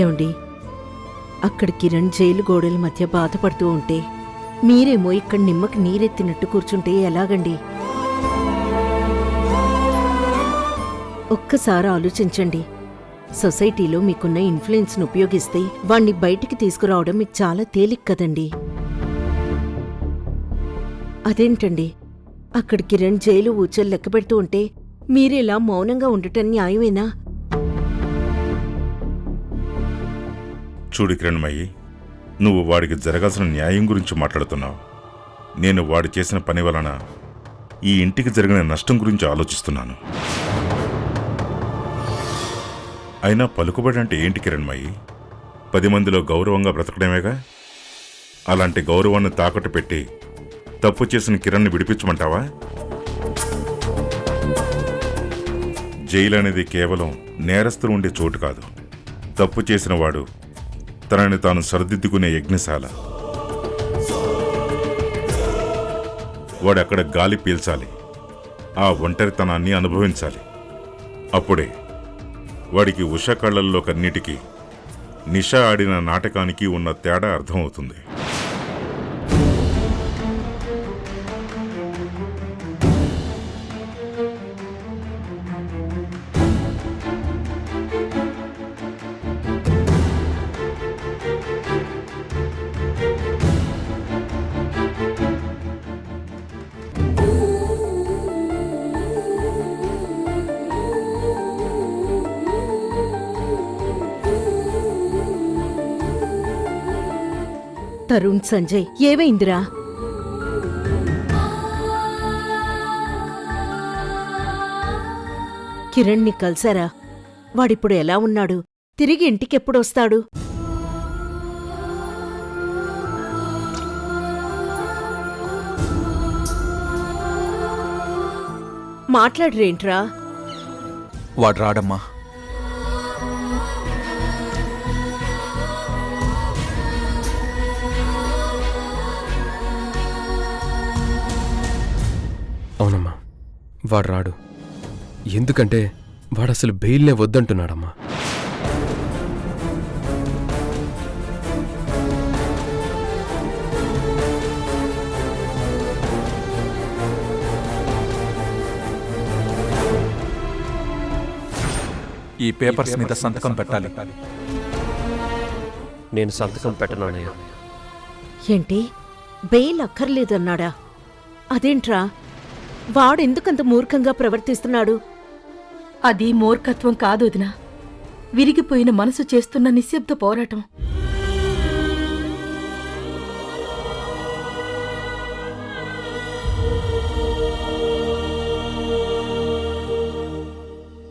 ఏమండి, అక్కడ కిరణ్ జైలు గోడల మధ్య బాధపడుతూ ఉంటే మీరేమో ఇక్కడ నిమ్మకి నీరెత్తినట్టు కూర్చుంటే ఎలాగండి? ఒక్కసారి ఆలోచించండి. సొసైటీలో మీకున్న ఇన్ఫ్లుయెన్స్ను ఉపయోగిస్తే వాణ్ణి బయటికి తీసుకురావడం మీకు చాలా తేలిక కదండి. అదేంటండి, అక్కడ కిరణ్ జైలు ఊచలు లెక్క పెడుతూ ఉంటే మీరేలా మౌనంగా ఉండటం న్యాయమేనా? చూడు కిరణ్మయ్యి, నువ్వు వాడికి జరగాల్సిన న్యాయం గురించి మాట్లాడుతున్నావు. నేను వాడు చేసిన పని వలన ఈ ఇంటికి జరిగిన నష్టం గురించి ఆలోచిస్తున్నాను. అయినా పలుకుబడి అంటే ఏంటి కిరణ్మయ్యి? 10 మందిలో గౌరవంగా బ్రతకడమేగా. అలాంటి గౌరవాన్ని తాకట్టు పెట్టి తప్పు చేసిన కిరణ్ని విడిపించమంటావా? జైలు అనేది కేవలం నేరస్తులు ఉండే చోటు కాదు. తప్పు చేసిన వాడు తనని తాను సరిదిద్దుకునే యజ్ఞశాల. వాడు అక్కడ గాలి పీల్చాలి, ఆ ఒంటరితనాన్ని అనుభవించాలి. అప్పుడే వాడికి ఉష కళ్ళల్లో కన్నిటికీ నిష ఆడిన నాటకానికి ఉన్న తేడా అర్థమవుతుంది. తరుణ్, సంజయ్, ఏవైందిరా? కిరణ్ని కలిసారా? వాడిప్పుడు ఎలా ఉన్నాడు? తిరిగి ఇంటికెప్పుడొస్తాడు? మాట్లాడరేంట్రా? వాడు రాడమ్మా. అవునమ్మా, వాడు రాడు. ఎందుకంటే వాడసలు బెయిల్నే వద్దంటున్నాడమ్మా. ఈ పేపర్స్ మీద సంతకం పెట్టాలి. నేను సంతకం పెట్టనన్నయ్య. ఏంటి, బెయిల్ అక్కర్లేదన్నాడా? అదేంట్రా, వాడెందుకంత మూర్ఖంగా ప్రవర్తిస్తున్నాడు? అది మూర్ఖత్వం కాదు వదినా, విరిగిపోయిన మనసు చేస్తున్న నిశ్శబ్ద పోరాటం.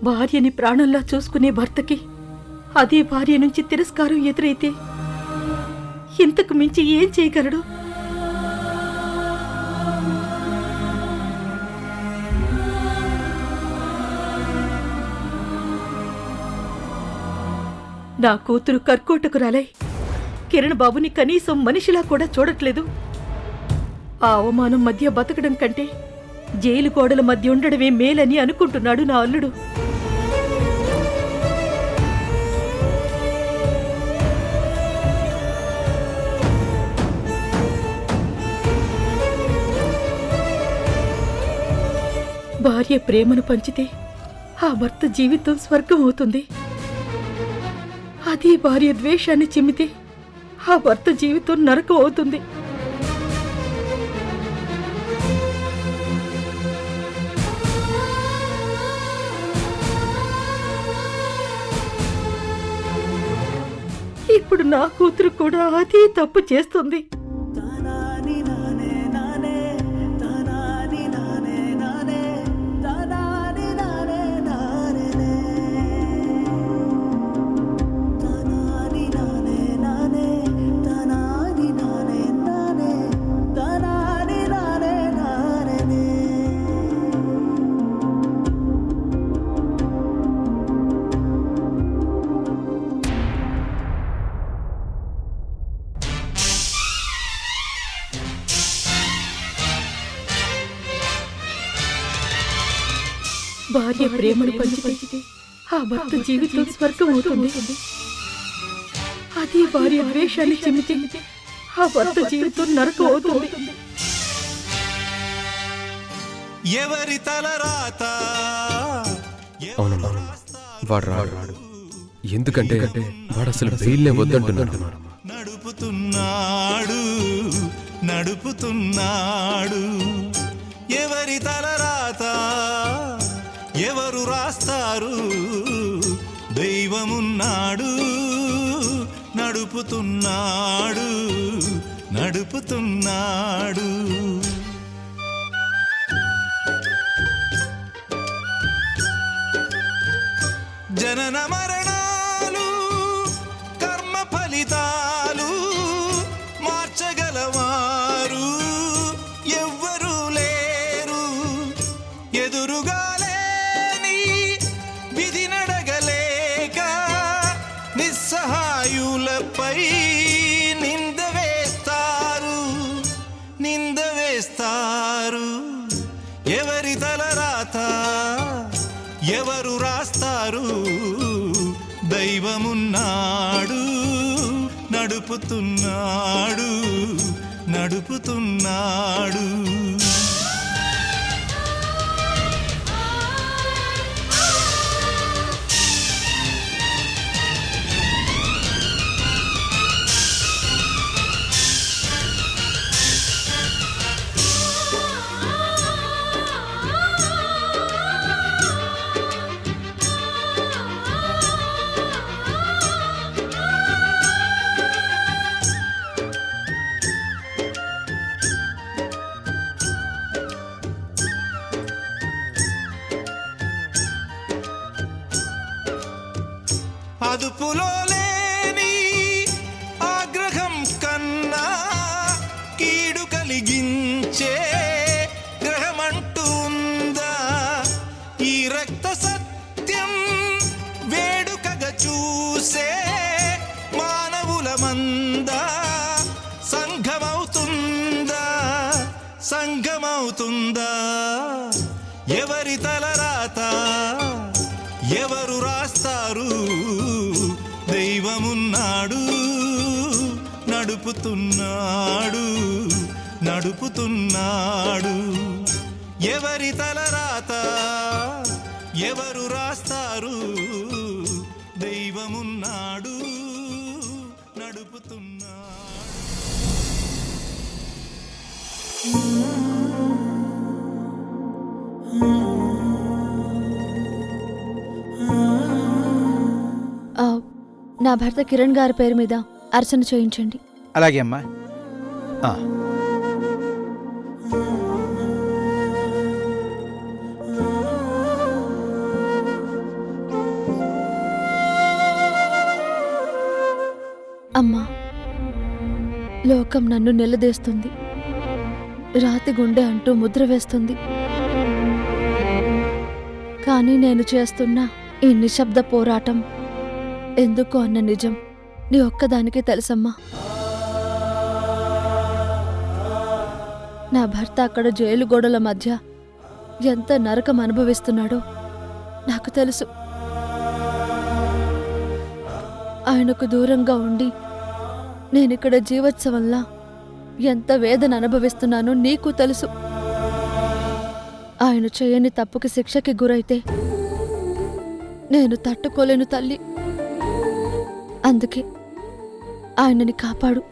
భార్యని ప్రాణంలా చూసుకునే భర్తకి అదే భార్య నుంచి తిరస్కారం ఎదురైతే ఇంతకు మించి ఏం చేయగలడు? నా కూతురు కర్కోటకురాలై కిరణ్ బాబుని కనీసం మనిషిలా కూడా చూడట్లేదు. ఆ అవమానం మధ్య బతకడం కంటే జైలు గోడల మధ్య ఉండడమే మేలని అనుకుంటున్నాడు నా అల్లుడు. భార్య ప్రేమను పంచితే ఆ భర్త జీవితం స్వర్గం అవుతుంది. అదే భార్య ద్వేషాన్ని చిమ్మితే ఆ భర్త జీవితం నరకం అవుతుంది. ఇప్పుడు నా కూతురు కూడా అదే తప్పు చేస్తుంది. భార్య ప్రేమను పంచితే ఆ భర్త జీవితం స్వర్గం అవుతుంది. అదే భార్య ద్వేషాన్ని చిమ్మితే ఆ భర్త జీవితం నరకం అవుతుంది. ఎవరి తలరాత అవునమ్మా, వాడు రాడు. ఎందుకంటే వాడు అసలు బెయిల్నే వద్దంటున్నాడు. నడుపుతున్నాడు నడుపుతున్నాడు. ఎవరి తలరాత ఎవరు రాస్తారు? దైవమున్నాడు నడుపుతున్నాడు నడుపుతున్నాడు. జనన మరణాలు కర్మ ఫలితాలు మార్చగలవారు ఎవ్వరూ లేరు. ఎదురుగా లేని విధి నడగలేక నిస్సహాయులపై నింద వేస్తారు. ఎవరి తలరాత ఎవరు రాస్తారు? దైవమున్నాడు నడుపుతున్నాడు నడుపుతున్నాడు. అదుపులో లేని ఆగ్రహం కన్నా కీడు కలిగించే గ్రహమంటూ ఉందా? ఈ రక్త సత్యం వేడుకగా చూసే మానవుల మందా సంఘమవుతుందా? ఎవరి తలరాత ఎవరు రాస్తారు? దైవమున్నాడు నడుపుతున్నాడు నడుపుతున్నాడు. ఎవరి తలరాత ఎవరు రాస్తారు? దైవమున్నాడు నడుపుతున్నాడు. నా భర్త కిరణ్ గారి పేరు మీద అర్చన చేయించండి. అలాగే అమ్మా. అమ్మా, లోకం నన్ను నిలదీస్తుంది, రాతి గుండె అంటూ ముద్ర వేస్తుంది. కానీ నేను చేస్తున్న ఈ నిశ్శబ్ద పోరాటం ఎందుకు అన్న నిజం నీ ఒక్కదానికే తెలుసమ్మా. నా భర్త అక్కడ జైలు గోడల మధ్య ఎంత నరకం అనుభవిస్తున్నాడో నాకు తెలుసు. ఆయనకు దూరంగా ఉండి నేనిక్కడ జీవోత్సవంలా ఎంత వేదన అనుభవిస్తున్నానో నీకు తెలుసు. ఆయన చేయని తప్పుకి శిక్షకి గురైతే నేను తట్టుకోలేను తల్లి. అందుకే ఆయనని కాపాడు.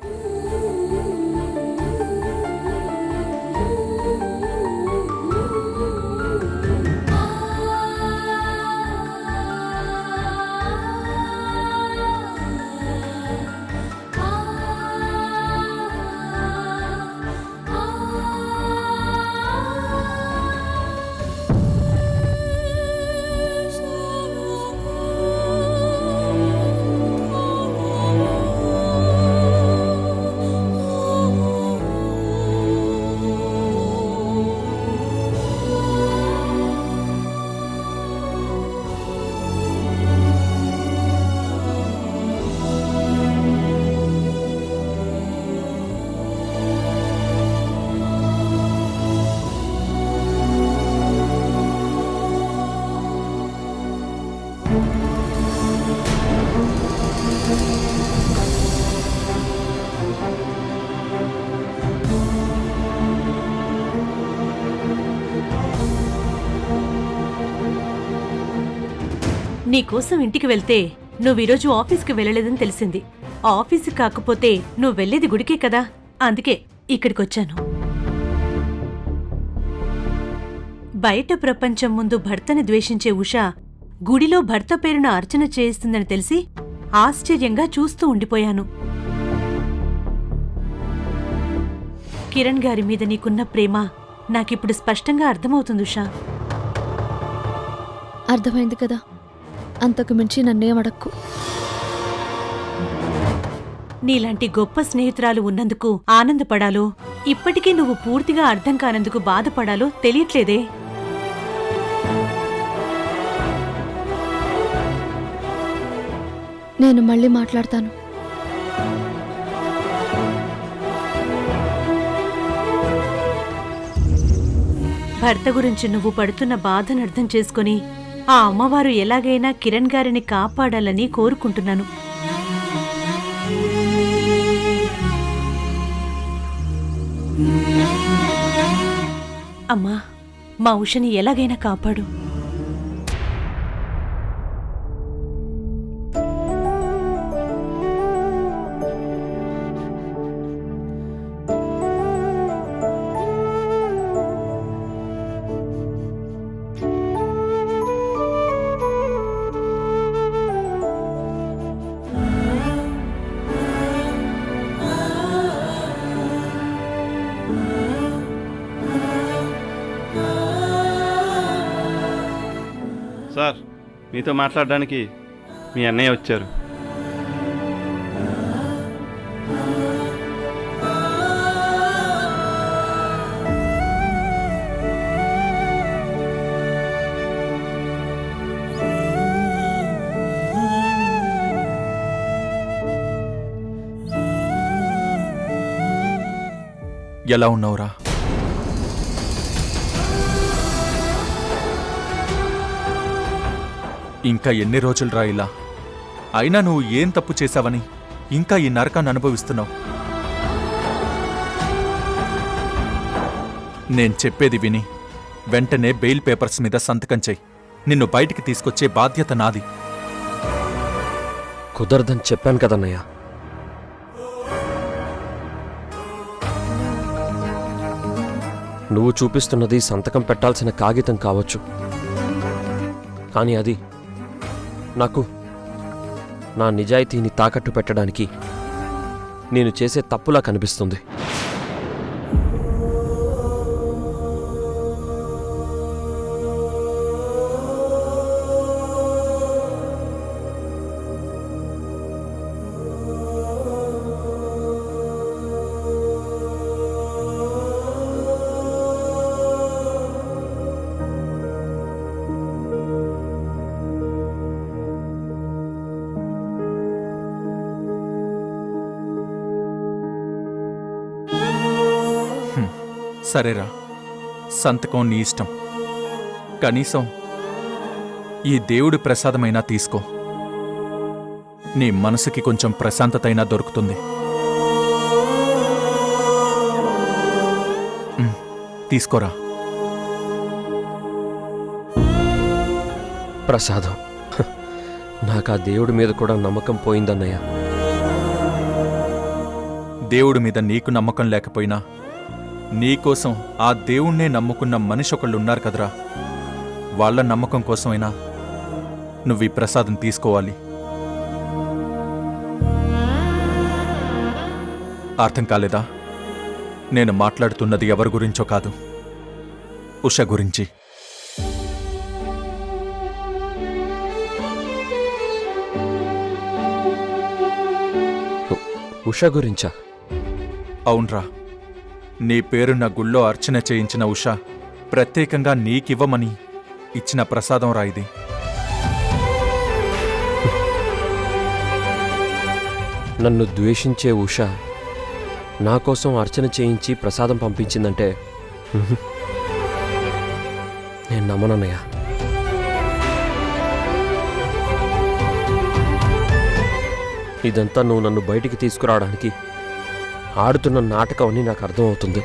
నీకోసం ఇంటికి వెళ్తే నువ్వు ఈరోజు ఆఫీస్కి వెళ్ళలేదని తెలిసింది. ఆఫీస్కి కాకపోతే నువ్వు వెళ్ళేది గుడికే కదా, అందుకే ఇక్కడికొచ్చాను. బయట ప్రపంచం ముందు భర్తని ద్వేషించే ఉష గుడిలో భర్త పేరున అర్చన చేయిస్తుందని తెలిసి ఆశ్చర్యంగా చూస్తూ ఉండిపోయాను. కిరణ్ గారి మీద నీకున్న ప్రేమ నాకిప్పుడు స్పష్టంగా అర్థమవుతుంది ఉషా. అర్థమైంది కదా, అంతకు మించి నన్నేమడక్కు. నీలాంటి గొప్ప స్నేహితురాలు ఉన్నందుకు ఆనందపడాలో, ఇప్పటికీ నువ్వు పూర్తిగా అర్థం కానందుకు బాధపడాలో తెలియట్లేదే. నేను మళ్ళీ మాట్లాడతాను. భర్త గురించి నువ్వు పడుతున్న బాధను అర్థం చేసుకుని ఆ అమ్మవారు ఎలాగైనా కిరణ్ గారిని కాపాడాలని కోరుకుంటున్నాను. అమ్మా, మా ఉషని ఎలాగైనా కాపాడు. సార్, మీతో మాట్లాడడానికి మీ అన్నయ్య వచ్చారు. ఎలా ఉన్నావురా? ఇంకా ఎన్ని రోజులురా ఇలా? అయినా నువ్వు ఏం తప్పు చేశావని ఇంకా ఈ నరకాన్ని అనుభవిస్తున్నావు? నేను చెప్పేది విని వెంటనే బెయిల్ పేపర్స్ మీద సంతకం చెయ్యి. నిన్ను బయటికి తీసుకొచ్చే బాధ్యత నాది. కుదరదని చెప్పాను కదన్నయ్య. నువ్వు చూపిస్తున్నది సంతకం పెట్టాల్సిన కాగితం కావచ్చు, కానీ అది నాకు నా నిజాయితీని తాకట్టు పెట్టడానికి నేను చేసే తప్పులా కనిపిస్తుంది. సరేరా, సంతకం నీ ఇష్టం. కనీసం ఈ దేవుడి ప్రసాదమైనా తీసుకో. నీ మనసుకి కొంచెం ప్రశాంతతైనా దొరుకుతుంది. తీసుకోరా. ప్రసాదం? నాకు ఆ దేవుడి మీద కూడా నమ్మకం పోయిందన్నయ్య. దేవుడి మీద నీకు నమ్మకం లేకపోయినా నీకోసం ఆ దేవుణ్ణే నమ్ముకున్న మనిషి ఒకళ్ళున్నారు కదరా, వాళ్ళ నమ్మకం కోసమైనా నువ్వు ఈ ప్రసాదం తీసుకోవాలి. అర్థం కాలేదా? నేను మాట్లాడుతున్నది ఎవరి గురించో కాదు, ఉష గురించి. ఉష గురించా? అవునరా, నీ పేరున్న గుళ్ళో అర్చన చేయించిన ఉష ప్రత్యేకంగా నీకివ్వమని ఇచ్చిన ప్రసాదం రా ఇది. నన్ను ద్వేషించే ఉష నా కోసం అర్చన చేయించి ప్రసాదం పంపించిందంటే నేను నమ్మనన్నయ్య. ఇదంతా నువ్వు నన్ను బయటికి తీసుకురావడానికి ఆడుతున్న నాటకం అని నాకు అర్థమవుతుంది.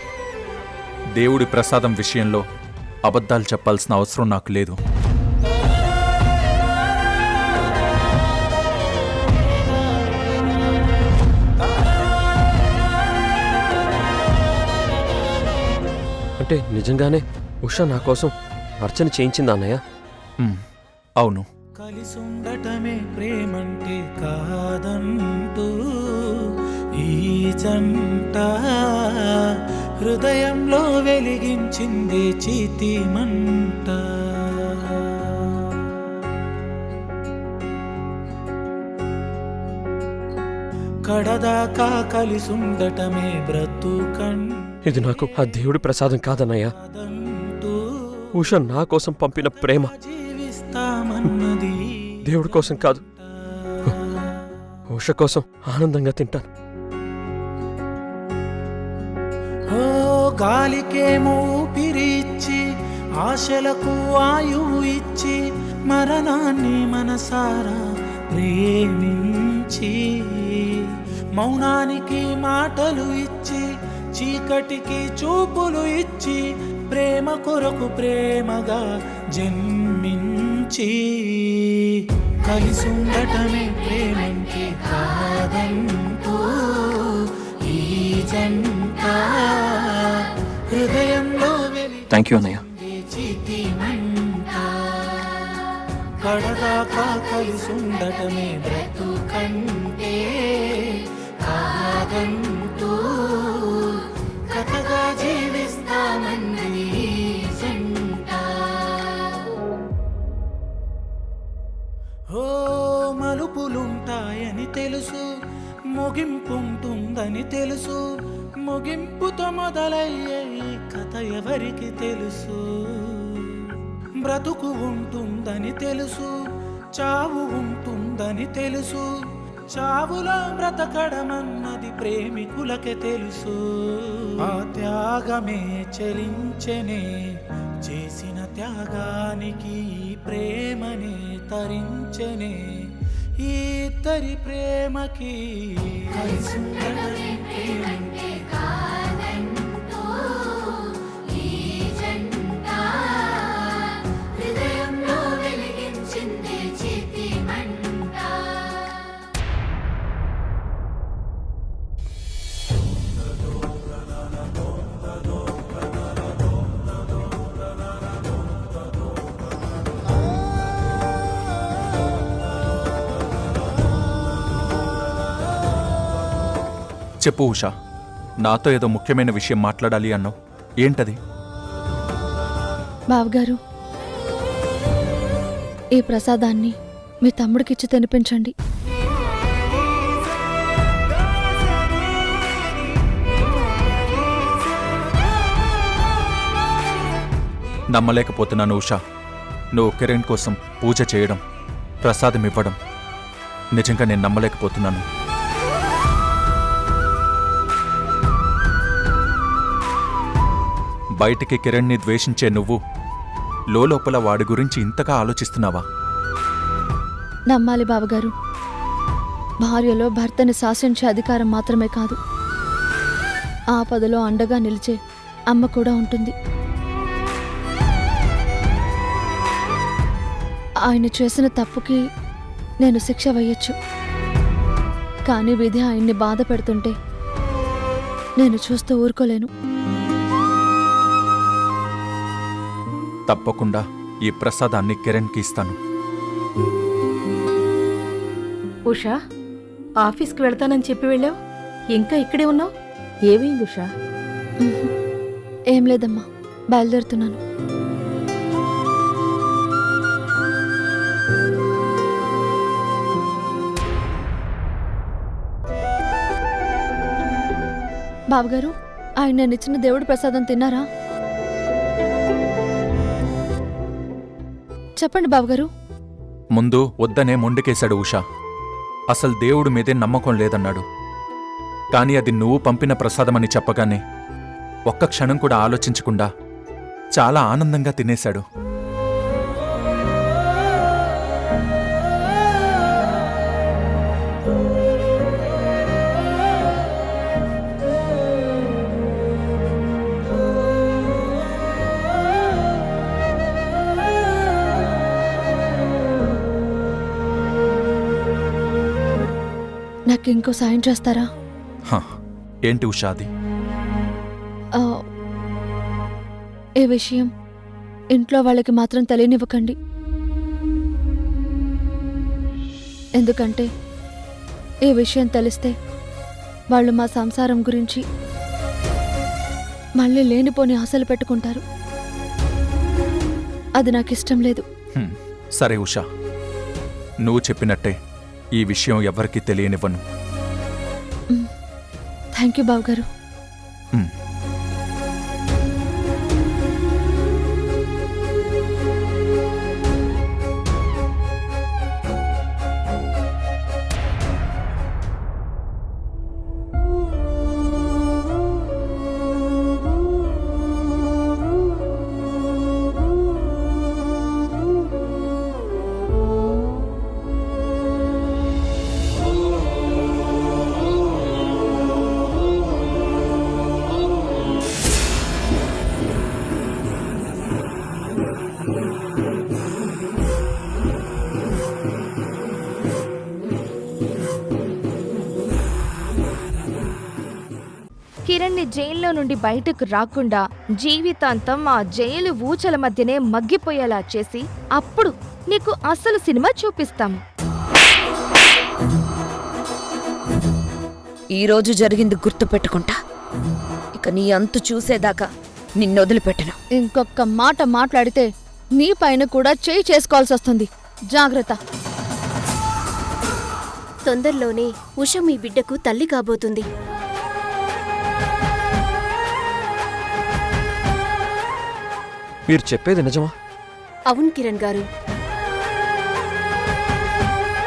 దేవుడి ప్రసాదం విషయంలో అబద్ధాలు చెప్పాల్సిన అవసరం నాకు లేదు. అంటే నిజంగానే ఉషా నా కోసం అర్చన చేయించిందా అన్నయ్య? అవును. కలిసుండటమే ప్రేమంటే కాదంటూ ఈ జంట హృదయంలో వెలిగించింది చితిమంట. కడదాకా కలిసుండటమే బ్రతుకంటూ ఇది నాకు ఆ దేవుడి ప్రసాదం కాదన్నయ్య. ఉష నా కోసం పంపిన ప్రేమ. జీవిస్తామన్నది దేవుడి కోసం కాదు, ఉష కోసం ఆనందంగా తింటాను. ఓ గాలికేమో ఊపిరిచ్చి ఆశలకు ఆయువు ఇచ్చి మరణాన్ని మనసారా ప్రేమించి మౌనానికి మాటలు ఇచ్చి చీకటికి చూపులు ఇచ్చి ప్రేమ కొరకు ప్రేమగా జన్మించి కలిసుండటమే ప్రేమంటే కాదంటూ ఈ జంట హృదయంలో థ్యాంక్ యూ అన్నయ్య. చితిమంట. కడదాకా కలిసుండటమే బ్రతుకంటే కాదంటూ కథగా జీవిస్తామంది జంట. ఓ మలుపులుంటాయని తెలుసు, ముగింపుంటుందని తెలుసు, ముగింపుతో మొదలయ్యే ఈ కథ ఎవరికి తెలుసు. బ్రతుకు ఉంటుందని తెలుసు, చావు ఉంటుందని తెలుసు, చావులో బ్రతకడమన్నది ప్రేమికులకే తెలుసు. ఆ త్యాగమే చలించెనే, చేసిన త్యాగానికి ఈ ప్రేమనే తరించెనే. ఈ ఇద్దరి ప్రేమకి కలిసుండటమే ప్రేమంటే కాదంటూ ఈ జంట హృదయంలో వెలిగించింది చితిమంట. చెప్పు ఉషా, నాతో ఏదో ముఖ్యమైన విషయం మాట్లాడాలి అన్నావు. ఏంటది? బావగారు, ఈ ప్రసాదాన్ని మీ తమ్ముడికిచ్చి తినిపించండి. నమ్మలేకపోతున్నాను ఉషా. నువ్వు కిరణ్ కోసం పూజ చేయడం, ప్రసాదం ఇవ్వడం నిజంగా నేను నమ్మలేకపోతున్నాను. బయటికి కిరణ్ని ద్వేషించే నువ్వు లోపల వాడి గురించి ఇంతగా ఆలోచిస్తున్నావా? నమ్మాలి బావగారు. భార్యలో భర్తని శాసించే అధికారం మాత్రమే కాదు, ఆపదలో అండగా నిలిచే అమ్మ కూడా ఉంటుంది. ఆయన చేసిన తప్పుకి నేను శిక్ష వేయొచ్చు, కానీ విధి ఆయన్ని బాధ పెడుతుంటే నేను చూస్తూ ఊరుకోలేను. తప్పకుండా ఈ ప్రసాదాన్ని కిరణ్కి ఇస్తాను. ఉషా, ఆఫీస్కి వెళ్తానని చెప్పి వెళ్ళావు, ఇంకా ఇక్కడే ఉన్నావు, ఏమైంది ఉషా? ఏం లేదమ్మా, బయలుదేరుతున్నాను. బావగారు, ఆయన నేను ఇచ్చిన దేవుడి ప్రసాదం తిన్నారా? చెప్పండి బావగారు. ముందు వద్దనే మొండికేశాడు ఉషా. అసలు దేవుడి మీదే నమ్మకం లేదన్నాడు. కాని అది నువ్వు పంపిన ప్రసాదమని చెప్పగానే ఒక్క క్షణం కూడా ఆలోచించకుండా చాలా ఆనందంగా తినేశాడు. నాకు ఇంకో సాయం చేస్తారా? హ, ఏంటి ఉషా అది? ఈ విషయం ఇంట్లో వాళ్ళకి మాత్రం తెలియనివ్వకండి. ఎందుకంటే ఈ విషయం తెలిస్తే వాళ్ళు మా సంసారం గురించి మళ్ళీ లేనిపోని ఆశలు పెట్టుకుంటారు. అది నాకిష్టం లేదు. సరే ఉషా, నువ్వు చెప్పినట్టే ఈ విషయం ఎవరికీ తెలియనివ్వను. థ్యాంక్ యూ బావగారు. మ్. కిరణ్ని జైల్లో నుండి బయటకు రాకుండా జీవితాంతం ఆ జైలు ఊచల మధ్యనే మగ్గిపోయేలా చేసి అప్పుడు నీకు అసలు సినిమా చూపిస్తాము. ఈరోజు జరిగింది గుర్తుపెట్టుకుంటా. ఇక నీ అంతు చూసేదాకా నిన్నొదిలిపెట్టను. ఇంకొక మాట మాట్లాడితే నీ పైన కూడా చేయి చేసుకోవాల్సి వస్తుంది. జాగ్రత్త. తొందరలోనే ఉష మీ బిడ్డకు తల్లి కాబోతుంది. మీరు చెప్పేది నిజమా? అవును కిరణ్ గారు,